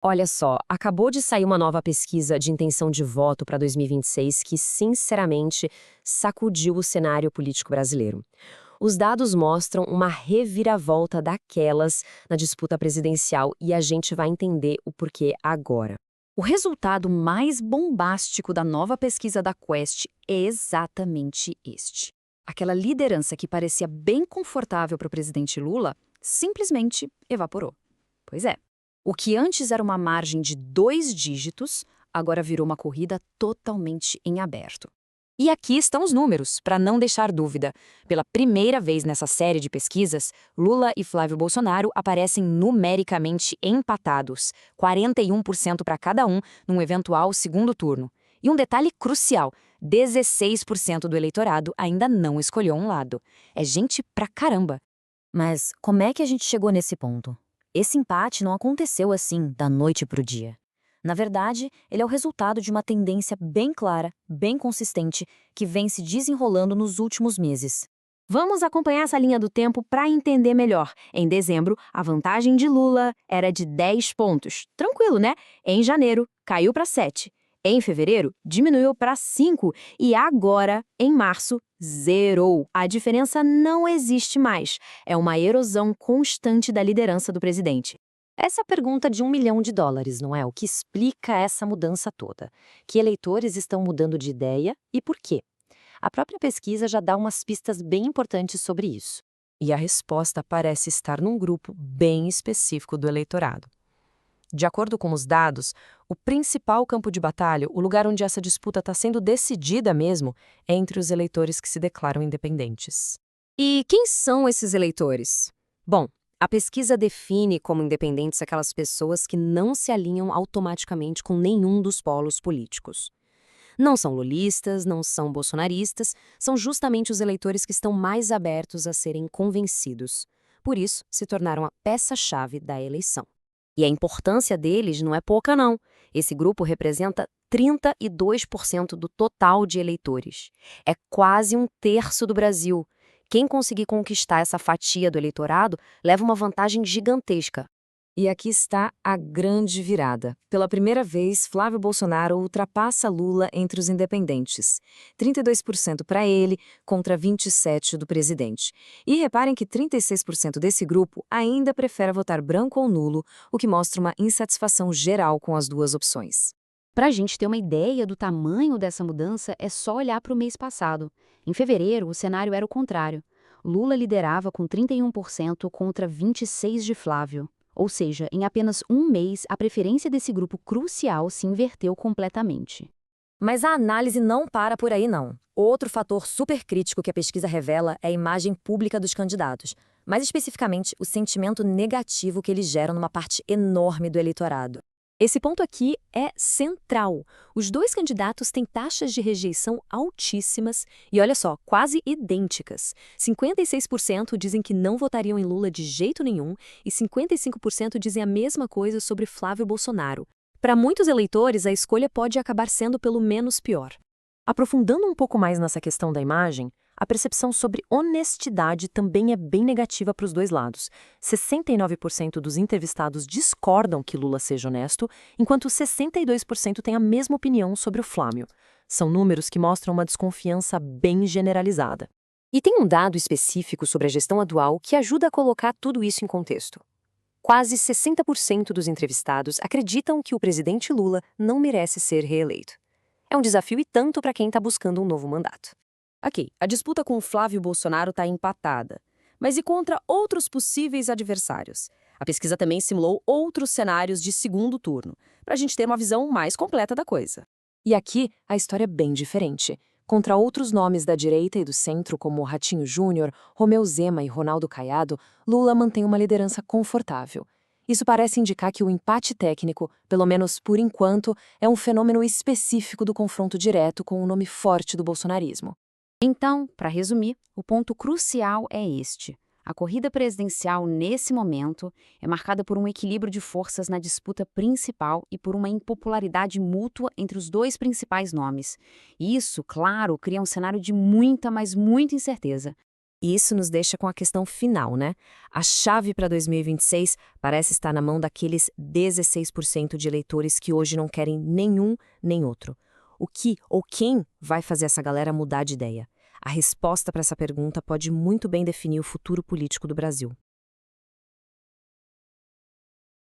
Olha só, acabou de sair uma nova pesquisa de intenção de voto para 2026 que, sinceramente, sacudiu o cenário político brasileiro. Os dados mostram uma reviravolta daquelas na disputa presidencial e a gente vai entender o porquê agora. O resultado mais bombástico da nova pesquisa da Quest é exatamente este. Aquela liderança que parecia bem confortável para o presidente Lula simplesmente evaporou. Pois é, o que antes era uma margem de 2 dígitos, agora virou uma corrida totalmente em aberto. E aqui estão os números, para não deixar dúvida. Pela primeira vez nessa série de pesquisas, Lula e Flávio Bolsonaro aparecem numericamente empatados, 41% para cada um num eventual segundo turno. E um detalhe crucial, 16% do eleitorado ainda não escolheu um lado. É gente pra caramba. Mas como é que a gente chegou nesse ponto? Esse empate não aconteceu assim, da noite para o dia. Na verdade, ele é o resultado de uma tendência bem clara, bem consistente, que vem se desenrolando nos últimos meses. Vamos acompanhar essa linha do tempo para entender melhor. Em dezembro, a vantagem de Lula era de 10 pontos. Tranquilo, né? Em janeiro, caiu para 7. Em fevereiro, diminuiu para 5. E agora, em março, zerou. A diferença não existe mais. É uma erosão constante da liderança do presidente. Essa é a pergunta de US$ 1 milhão, não é? O que explica essa mudança toda? Que eleitores estão mudando de ideia e por quê? A própria pesquisa já dá umas pistas bem importantes sobre isso. E a resposta parece estar num grupo bem específico do eleitorado. De acordo com os dados, o principal campo de batalha, o lugar onde essa disputa está sendo decidida mesmo, é entre os eleitores que se declaram independentes. E quem são esses eleitores? Bom, a pesquisa define como independentes aquelas pessoas que não se alinham automaticamente com nenhum dos polos políticos. Não são lulistas, não são bolsonaristas, são justamente os eleitores que estão mais abertos a serem convencidos. Por isso, se tornaram a peça-chave da eleição. E a importância deles não é pouca, não. Esse grupo representa 32% do total de eleitores. É quase um terço do Brasil. Quem conseguir conquistar essa fatia do eleitorado leva uma vantagem gigantesca. E aqui está a grande virada. Pela primeira vez, Flávio Bolsonaro ultrapassa Lula entre os independentes. 32% para ele, contra 27% do presidente. E reparem que 36% desse grupo ainda prefere votar branco ou nulo, o que mostra uma insatisfação geral com as duas opções. Para a gente ter uma ideia do tamanho dessa mudança, é só olhar para o mês passado. Em fevereiro, o cenário era o contrário. Lula liderava com 31% contra 26% de Flávio. Ou seja, em apenas um mês, a preferência desse grupo crucial se inverteu completamente. Mas a análise não para por aí, não. Outro fator super crítico que a pesquisa revela é a imagem pública dos candidatos, mais especificamente o sentimento negativo que eles geram numa parte enorme do eleitorado. Esse ponto aqui é central. Os dois candidatos têm taxas de rejeição altíssimas e, olha só, quase idênticas. 56% dizem que não votariam em Lula de jeito nenhum e 55% dizem a mesma coisa sobre Flávio Bolsonaro. Para muitos eleitores, a escolha pode acabar sendo pelo menos pior. Aprofundando um pouco mais nessa questão da imagem, a percepção sobre honestidade também é bem negativa para os dois lados. 69% dos entrevistados discordam que Lula seja honesto, enquanto 62% têm a mesma opinião sobre o Flávio. São números que mostram uma desconfiança bem generalizada. E tem um dado específico sobre a gestão atual que ajuda a colocar tudo isso em contexto. Quase 60% dos entrevistados acreditam que o presidente Lula não merece ser reeleito. É um desafio e tanto para quem está buscando um novo mandato. Ok, a disputa com o Flávio Bolsonaro está empatada. Mas e contra outros possíveis adversários? A pesquisa também simulou outros cenários de segundo turno, para a gente ter uma visão mais completa da coisa. E aqui, a história é bem diferente. Contra outros nomes da direita e do centro, como Ratinho Júnior, Romeu Zema e Ronaldo Caiado, Lula mantém uma liderança confortável. Isso parece indicar que o empate técnico, pelo menos por enquanto, é um fenômeno específico do confronto direto com o nome forte do bolsonarismo. Então, para resumir, o ponto crucial é este. A corrida presidencial, nesse momento, é marcada por um equilíbrio de forças na disputa principal e por uma impopularidade mútua entre os dois principais nomes. E isso, claro, cria um cenário de muita, mas muita incerteza. E isso nos deixa com a questão final, né? A chave para 2026 parece estar na mão daqueles 16% de eleitores que hoje não querem nenhum nem outro. O que ou quem vai fazer essa galera mudar de ideia? A resposta para essa pergunta pode muito bem definir o futuro político do Brasil.